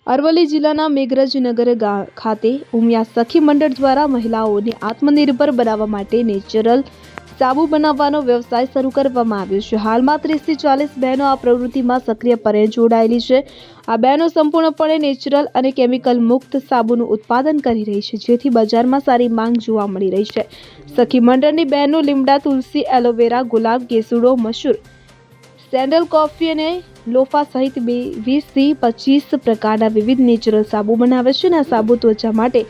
અરવલ્લી જિલ્લાના મેઘરજનગર ખાતે ઉમિયા સખી મંડળ દ્વારા મહિલાઓને આત્મનિર્ભર બનાવવા માટે નેચરલ સાબુ બનાવવાનો વ્યવસાય શરૂ કરવામાં આવ્યો છે. હાલમાં 30 થી 40 બહેનો આ પ્રવૃત્તિમાં સક્રિયપણે જોડાયેલી છે. આ બહેનો સંપૂર્ણપણે નેચરલ અને કેમિકલ મુક્ત સાબુનું ઉત્પાદન કરી રહી છે, જેથી બજારમાં સારી માંગ જોવા મળી રહી છે. સખી મંડળની બહેનો લીમડા, તુલસી, એલોવેરા, ગુલાબ, કેસુડો, મસૂર, સેન્ડલ, કોફી અને લોફા સહિત 20 થી 25 પ્રકારના વિવિધ નેચરલ સાબુ બનાવે છે. આ સાબુ ત્વચા માટે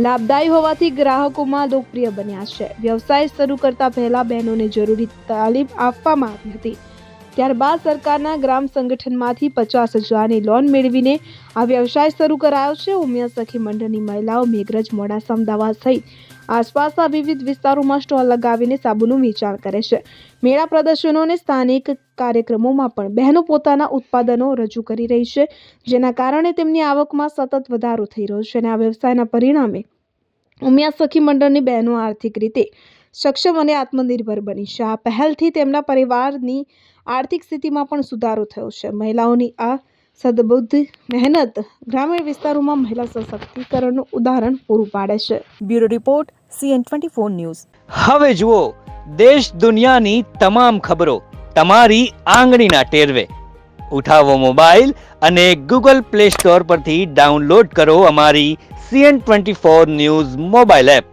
લાભદાયી હોવાથી ગ્રાહકોમાં લોકપ્રિય બન્યા છે. વ્યવસાય શરૂ કરતા પહેલા બહેનોને જરૂરી તાલીમ આપવામાં આવી હતી. ત્યારબાદ સરકારના ગ્રામ સંગઠનમાંથી 50,000ની લોન મેળવીને આ વ્યવસાય શરૂ કરાયો છે. ઉમિયા સખી મંડળની મહિલાઓ મેઘરજ, મોડાસા, અમદાવાદ સહિત આસપાસના વિવિધ વિસ્તારોમાં સ્ટોલ લગાવીને સાબુનું વેચાણ કરે છે. મેળા, પ્રદર્શનો અને સ્થાનિક કાર્યક્રમોમાં પણ બહેનો પોતાના ઉત્પાદનો રજૂ કરી રહી છે, જેના કારણે તેમની આવકમાં સતત વધારો થઈ રહ્યો છે. અને આ વ્યવસાયના પરિણામે ઉમિયા સખી મંડળની બહેનો આર્થિક રીતે સક્ષમ અને આત્મનિર્ભર બની છે. આ પહેલથી તેમના પરિવારની આર્થિક સ્થિતિમાં પણ સુધારો થયો છે. મહિલાઓની આ સદબુદ્ધ મહેનત ગ્રામીણ વિસ્તારોમાં મહિલા સશક્તિકરણનું ઉદાહરણ પૂરું પાડે છે. Bureau report CN24 news. હવે જુઓ દેશ દુનિયાની તમામ ખબરો તમારી આંગળીના ટેરવે. ઉઠાવો મોબાઈલ અને Google Play Store પરથી ડાઉનલોડ કરો અમારી CN24 ન્યૂઝ મોબાઈલ એપ.